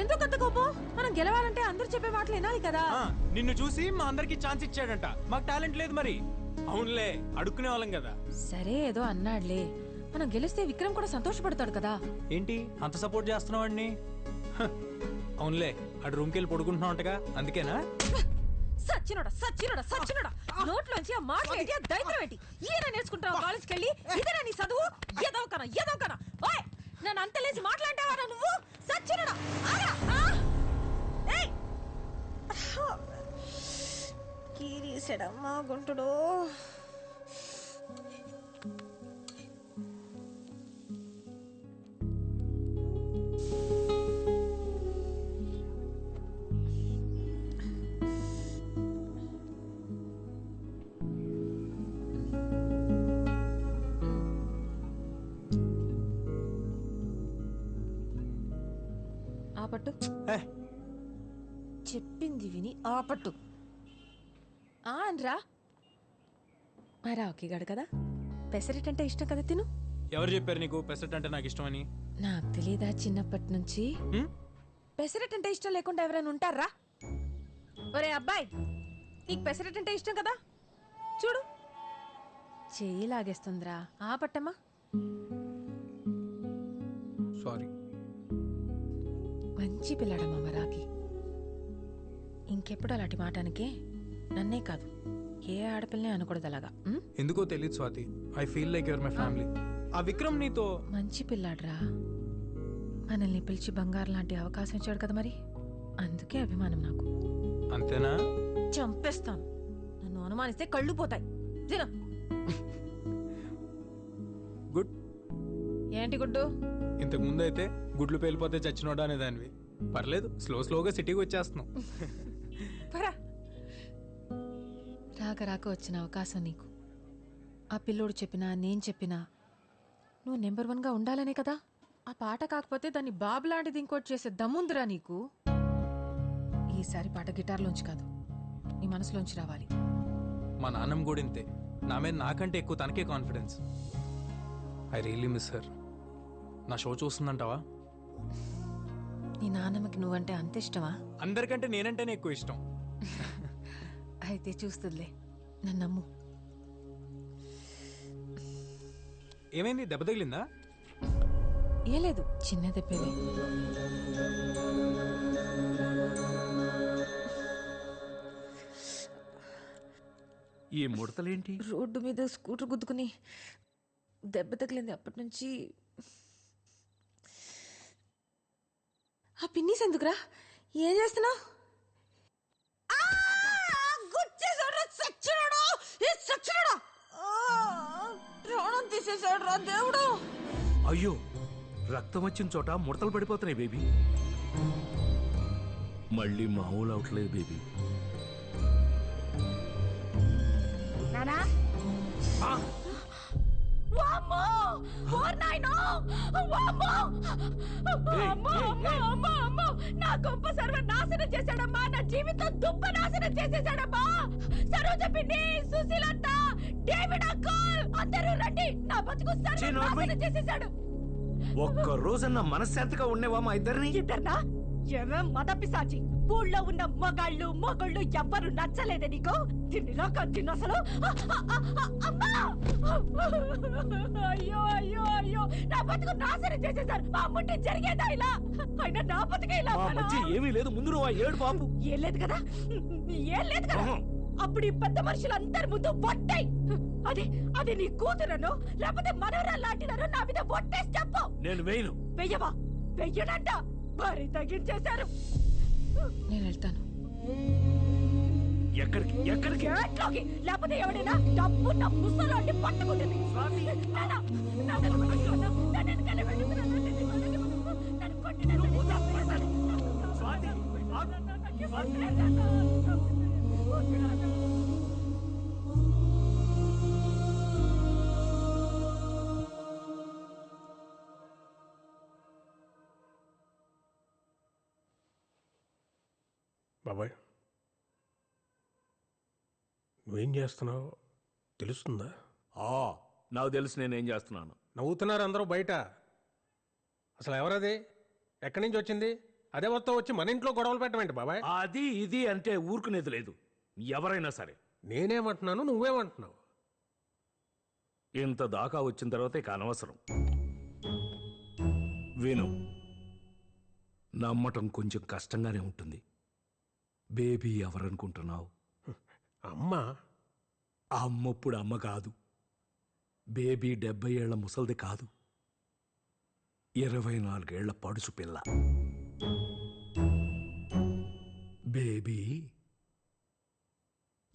ఎందుకంత కోపం? మనం గెలవాలంటే అందరూ చెప్పే మాటలు వినాలి కదా. నిన్ను చూసి మా అందరికి ఛాన్స్ ఇచ్చాడంట. మాకు టాలెంట్ లేదు మరి. అవునులే, అడుక్కునే వాళ్ళం కదా. సరే ఏదో అన్నాడులే. మనం గెలిస్తే విక్రమ్ కూడా సంతోషపడతాడు కదా. ఏంటి అంత సపోర్ట్ చేస్తున్నావు అండి? అవునులే, అటు రూమ్కి వెళ్ళి పడుకుంటున్నావుంటగా, అందుకేనా? సచ్చినోడా సచ్చినోడా సచ్చినోడా, నోట్లోంచి ఆ మాటలు ఏంటి, ఆ దరిద్రం ఏంటి? ఈయన నేర్చుకుంటావు కాలేజ్కి వెళ్ళి? ఇదేనా నీ చదువు? ఏదోకనా ఏదోకనా. ఓయ్, నన్ను అంతలేసి మాట్లాంటావారా నువ్వు? సచ్చినోడా కీరీసెడమ్మా గుంటుడు. ఆపట్టు, చెప్పింది విని ఆపట్టు. అనరా మరి ఓకేగాడు కదా, పెసరెట్ అంటే ఇష్టం కదా, తిను. ఎవరు చెప్పారు నీకు పెసరెట్ అంటే నాకు ఇష్టం అని? నాకు తెలీదా చిన్నప్పటి నుంచి? పెసరెట్ అంటే ఇష్టం లేకుండా ఎవరైనా ఉంటారా? ఒరే అబ్బాయి, నీకు పెసరెట్ అంటే ఇష్టం కదా, చూడు చెయ్యి లాగేస్తుందిరా. ఆపట్టమ్మా. సారీ. మంచి పిల్లాడమ్మా మరాకి. ఇంకెప్పుడు అలాంటి మాటానికే నన్నే కాదు ఏ ఆడపిల్లని అనకూడదు అలాగా. ఎందుకో తెలియదు Swathi, I feel like your my family. ఆ విక్రమ్ నీతో మంచి పిల్లాడ్రా, మనల్ని పిలిచి బంగారు లాంటి అవకాశం ఇచ్చాడు కదా, మరి అందుకే అభిమానం నాకు. అంతేనా? చంపేస్తాను, నన్ను అనుమానిస్తే కళ్ళు పోతాయి. తిను. గుడ్. ఏంటి గుడ్డు? ఇంతకు ముందు అయితే గుడ్లు పేలిపోతే చచ్చినోడా అనేదానివి. పర్లేదు, స్లోగా సిటీకి వచ్చేస్తున్నావు. రాక రాక వచ్చిన అవకాశం నీకు. ఆ పిల్లోడు చెప్పినా నేను చెప్పినా నువ్వు నెంబర్ 1గా ఉండాలనే కదా. ఆ పాట కాకపోతే దాన్ని బాబు లాంటిది ఇంకోటి చేసే దమ్ముందిరా నీకు. ఈసారి పాట గిటార్లోంచి కాదు, నీ మనసులోంచి రావాలి. మా నాన్నమ్మ కూడా ఇంతే, నా మీద నాకంటే ఎక్కువ తనకే confidence. I really miss her. నా షో చూస్తుందంటావా? నీ నాన్నమ్మకి నువ్వంటే అంత ఇష్టమా? అందరికంటే నేనంటేనే ఎక్కువ ఇష్టం. అయితే చూస్తుందిలే, నన్ను నమ్ము. ఏమైంది, దెబ్బ తగిలిందా? ఏ లేదు, చిన్న దెబ్బేలే. ఈ ముడతలేంటి? రోడ్డు మీద స్కూటర్ గుద్దుకుని దెబ్బ తగిలింది. అప్పటి నుంచి ఆ పిన్నీస్ ఎందుకురా? ఏం చేస్తున్నావు? ప్రాణం తీసేసాడు రా దేవుడు. అయ్యో, రక్తం వచ్చిన చోట ముడతలు పడిపోతున్నాయి బేబీ. మళ్ళీ మామూలు అవట్లేదు బేబీ. నానా నా గొప్ప సర్వ నాశనం చేశాడమ్మా. నా జీవితం దుబ్బ నాశనం చేసేసాడమ్మా. సరోజ పిన్ని, సుశీలత, డేవిడ్ అంకుల్ అందరూ రండి. నా బతుకు సర్వ నాశనం చేసేసాడు. ఒక్క రోజన్న మనశ్శాంతిగా ఉండేవా మా ఇద్దరిని? ఇద్దర్నా? ఏమే మద పిశాచి, ఊళ్ళో ఉన్న మొగళ్ళు ఎవ్వరు నచ్చలేదే నీకు? తిన్నిలా కంటిన్ అసలు. అయ్యో అయ్యో అయ్యో, నా బతుకు నాశనం చేసేసారు. మా అమ్ముంటే జరిగేదా ఇలా? అయినా నా బతుకే ఇలా. ఏమీ లేదు, ముందు నువ్వు ఏడు బాబు. ఏం లేదు కదా, ఏం లేదు కదా. అప్పుడు ఈ పెద్ద మనుషులందరి ముందు బొట్టాయి. అదే నీ కూతురను లేకపోతే మనవరా లాంటిదను నా మీద బొట్టేసి చెప్పు. నేను వేయను. వెయ్యవా? వెయ్యనంట. భారీ తగ్గించేశారు. నేను వెళ్తాను. ఎక్కడికి? లేకపోతే ఎవడైనా డబ్బు నా ముసలాంటి పట్టుకుంటుంది. బాబాయ్, నువ్వేం చేస్తున్నావు తెలుస్తుందా? నాకు తెలుసు నేనేం చేస్తున్నాను. నవ్వుతున్నారు అందరూ బయట. అసలు ఎవరది? ఎక్కడి నుంచి వచ్చింది? అదే మొత్తం వచ్చి మన ఇంట్లో గొడవలు పెట్టమేంటి బాబాయ్? అది ఇది అంటే ఊరుకునేది లేదు. ఎవరైనా సరే నేనేమంటున్నాను, నువ్వేమంటున్నావు? ఇంత దాకా వచ్చిన తర్వాత ఇక అనవసరం. విను, నమ్మటం కొంచెం కష్టంగానే ఉంటుంది. బేబీ ఎవరనుకుంటున్నావు? అమ్మా. ఆ అమ్మప్పుడు అమ్మ కాదు. బేబీ 70 ఏళ్ల ముసల్ది కాదు, 24 ఏళ్ల పడుచు పిల్ల. బేబీ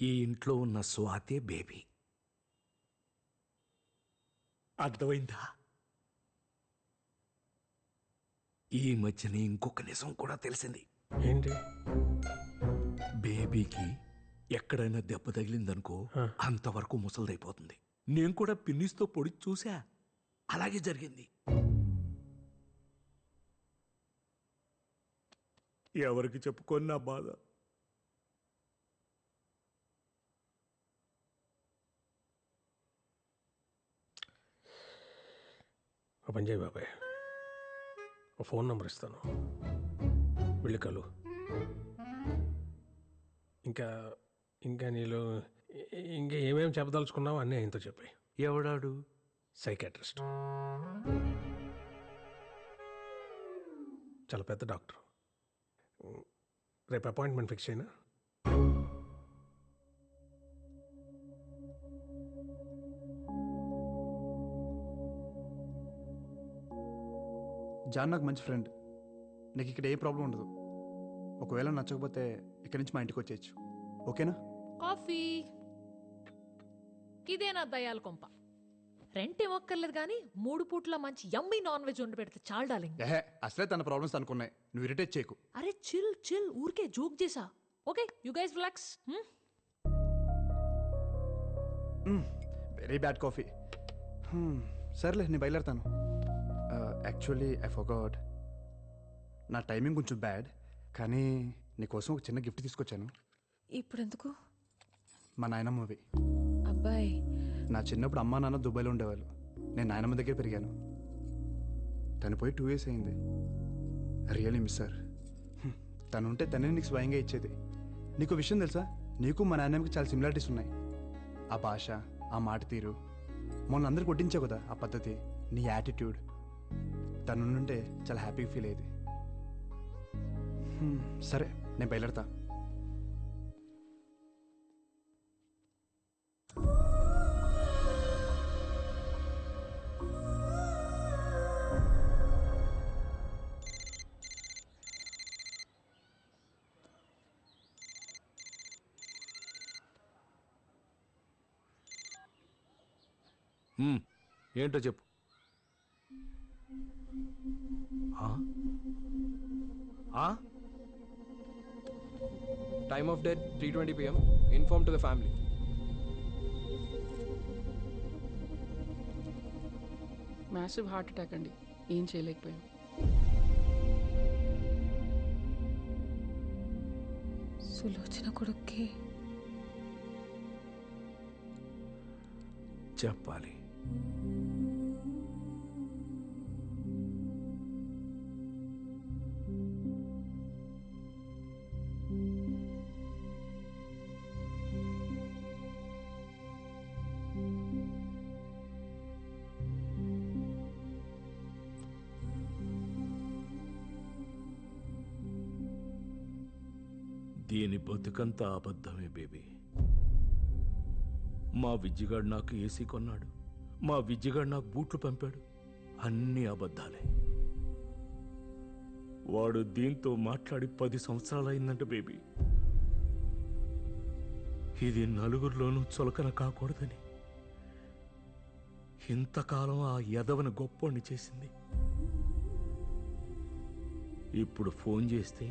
ఈ ఇంట్లో ఉన్న స్వాతే బేబీ. అర్థమైందా? ఈ మధ్యనే ఇంకొక నిజం కూడా తెలిసింది. ఏంటి? బేబీకి ఎక్కడైనా దెబ్బ తగిలిందనుకో అంతవరకు ముసలిదైపోతుంది. నేను కూడా పిన్నిస్తో పొడి చూసా, అలాగే జరిగింది. ఎవరికి చెప్పుకొని నా బాధ. ఒక పని చేయి బాబాయ్, ఒక ఫోన్ నెంబర్ ఇస్తాను, వెళ్ళి కలు. ఇంకా ఇంకా నీలో ఇంకా ఏమేమి చెప్పదలుచుకున్నావు అన్నీ ఆయనతో చెప్పాయి. ఎవడాడు? సైకాట్రిస్ట్, చాలా పెద్ద డాక్టర్. రేపు అపాయింట్మెంట్ ఫిక్స్ అయినా? జాన్ నాకు మంచి ఫ్రెండ్. నీకు ఇక్కడ ఏ ప్రాబ్లం ఉండదు. ఒకవేళ నచ్చకపోతే ఇక్కడి నుంచి మా ఇంటికి వచ్చేయచ్చు. ఓకేనా? కాఫీ. ఇదేనా దయాల కొంప? రెంట్ ఏమొక్కర్లేదు కానీ 3 పూట్ల మంచి యమ్మీ నాన్ వెజ్ వండి పెడితే చాలు డార్లింగ్. ఏహే, అసలే తన ప్రాబ్లమ్స్ అనుకున్నాయి. నువ్వు ఇరిటేట్ చేయకు. అరే చిల్ చిల్, ఊరికే జోక్ చేసా. Okay you guys relax. Very bad coffee. సర్లే, నేను బయలుదేరుతాను. యాక్చువల్లీ ఐ ఫర్గాట్, నా టైమింగ్ కొంచెం బ్యాడ్, కానీ నీకోసం ఒక చిన్న గిఫ్ట్ తీసుకొచ్చాను. ఇప్పుడు ఎందుకు? మా నాయనమ్మవి. అబ్బాయి, నా చిన్నప్పుడు అమ్మా నాన్న దుబాయ్లో ఉండేవాళ్ళు. నేను నాయనమ్మ దగ్గర పెరిగాను. తను పోయి 2 years అయింది. Really miss sir. తను ఉంటే తనే నీకు స్వయంగా ఇచ్చేది. నీకు విషయం తెలుసా, నీకు మా నాన్నమ్మకి చాలా సిమిలారిటీస్ ఉన్నాయి. ఆ భాష, ఆ మాట తీరు, మొన్న అందరికి కొట్టించావు కదా ఆ పద్ధతి, నీ యాటిట్యూడ్. తను ఉంటే చాలా హ్యాపీగా ఫీల్ అయ్యేది. సరే, నేను బయలుదేరతా. ఏంటో చెప్పు. Time of death 3:20 PM. Inform to the family. Massive heart attack అండి, ఏం చేయలేకపోయాం. సులోచన కొడుక్కి చెప్పాలి. దీని బతుకంతా అబద్ధమే బేబీ. మా విజ్జిగాడు నాకు ఏసీ కొన్నాడు, మా విజ్జిగాడు నాకు బూట్లు పంపాడు, అన్నీ అబద్ధాలే. వాడు దీంతో మాట్లాడి 10 సంవత్సరాలైందంట బేబీ. ఇది నలుగురిలోనూ చులకన కాకూడదని ఇంతకాలం ఆ యదవని గొప్పోణ్ణి చేసింది. ఇప్పుడు ఫోన్ చేస్తే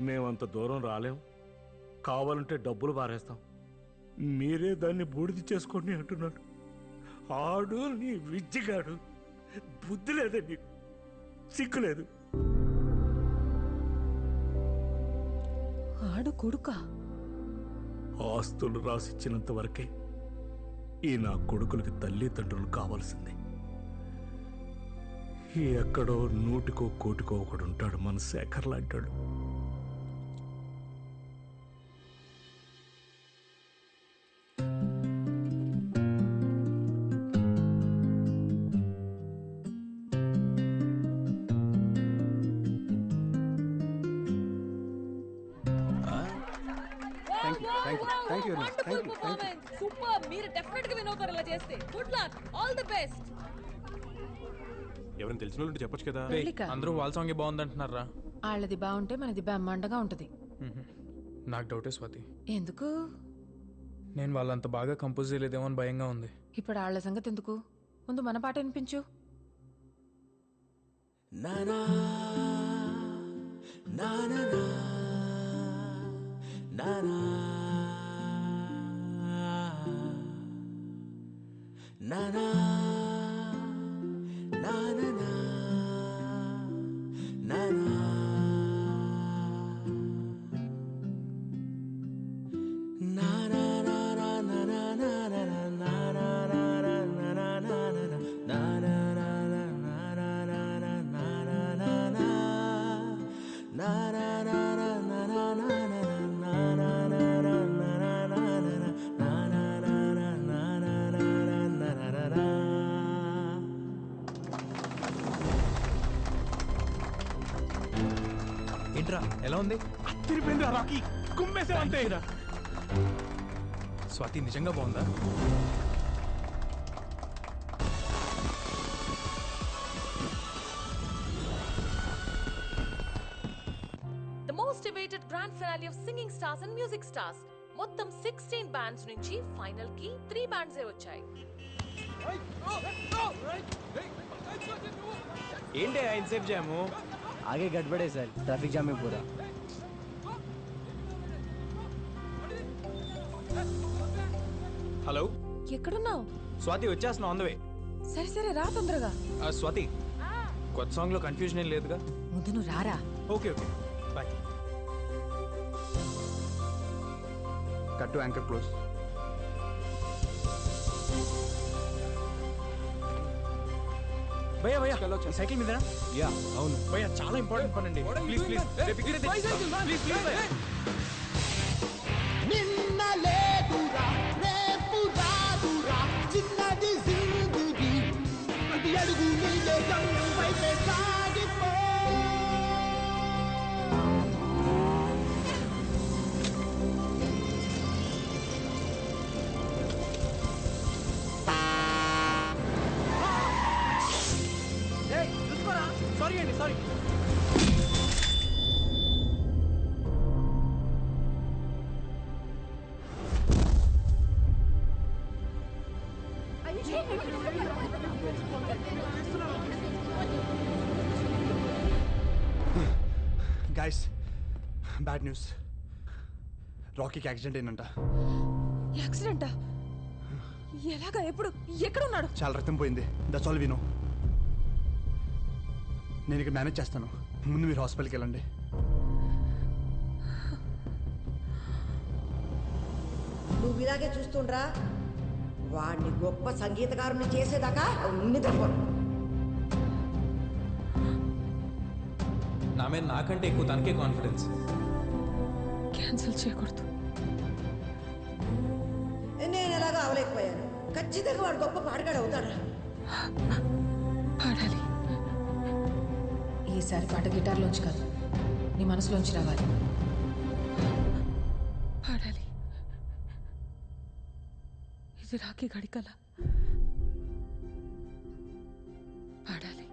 మేమంత దూరం రాలేం, కావాలంటే డబ్బులు పారేస్తాం, మీరే దాన్ని బూడిద చేసుకోండి అంటున్నాడు. ఆడు నీ విజ్జిగాడు. బుద్ధి లేదా నీకు? సిగ్గులేదు? ఆడు కొడుక ఆస్తులు రాసిచ్చినంత వరకే ఈ నా కొడుకులకి తల్లిదండ్రులు కావాల్సిందే. ఎక్కడో నూటికో కోటికో ఒకడు ఉంటాడు మన శేఖర్ లాంటాడు. సూపర్, మీరు డెఫినెట్ గా విన్ అవుతారు ఇలా చేస్తే. Good luck, all the best. ఎవరైనా తెలిసిన వాళ్ళు చెప్పొచ్చు కదా. అందరూ వాళ్ళ సాంగ్ బాగుందంటున్నారా? వాళ్ళది బాగుంటే మనది బ్రహ్మాండగా ఉంటది. నాకు డౌటే స్వాతి. ఎందుకు? నేను వాళ్ళంత బాగా కంపోజ్ చేయలేదేమో అని భయంగా ఉంది. ఇప్పుడు వాళ్ళ సంగతి ఎందుకు, ముందు మన పాట వినిపించు. నానా నానా నానా నానా నానా నానా ఏంట్రా ఎలా ఉంది? తిరిపోయిందిరా రాకీ, కుమ్మేసావంతే. స్వాతి నిజంగా బాగుందా? The most debated grand finale of singing stars and music stars. మొత్తం 16 బ్యాండ్స్ నుంచి ఫైనల్ కి 3 బ్యాండ్స్ వచ్చాయి. ఏంటి ఇన్సేఫ్ జాము? आगे गड़बड़ है सर, ट्रैफिक जाम है पूरा. హలో, ఎక్కడున్నావు? స్వాతి వచ్చేస్తున్నా, ఆన్ ద వే. సరే సరే రా తొందరగా. స్వాతి, కొత్త సాంగ్ లో కన్ఫ్యూజన్ ఏం లేదుగా? ముందు నువ్వు రారా. Okay okay, bye. Cut to anchor close. భయ్యా భయ్యా సైకిల్ మీద. యా అవును భయ్యా, చాలా ఇంపార్టెంట్ పని అండి. Please please please please. నిన్న లేదురా రేపు రాదురా చిన్నది జిందగీ ప్రతి అడుగు నీదే గమ్యం వైపే సాగిపో. సారీ అండి, సారీ. Guys, bad news. రాకీకి యాక్సిడెంట్ అయిందంట. యాక్సిడెంటా? ఎలాగా? ఎప్పుడు? ఎక్కడున్నాడు? చాలా రక్తం పోయింది. That's all we know. నేను ఇక్కడ మేనేజ్ చేస్తాను, ముందు మీరు హాస్పిటల్కి వెళ్ళండి. నువ్వు ఇలాగే చూస్తుండ్రా, వాడిని గొప్ప సంగీతకారుని చేసేదాకా నిద్రపో. నా మీద నాకంటే ఎక్కువ తనకే కాన్ఫిడెన్స్. క్యాన్సిల్ చేయకూడదు. నేను ఎలాగో అవలేకపోయాను. ఖచ్చితంగా వాడు గొప్ప పాటగాడు అవుతాడా? పాడాలి. ఈసారి పాట గిటార్లోంచి కాదు, నీ మనసులోంచి రావాలి. పాడాలి. ఇది రాకీ గడికల. పాడాలి.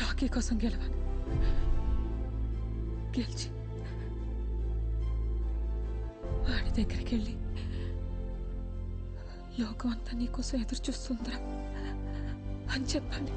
రాకీ కోసం గెలవాలి. గెలిచి వాడి దగ్గరికి వెళ్ళి లోకం అంతా నీకోసం ఎదురు చూస్తుందిరా అని చెప్పాలి.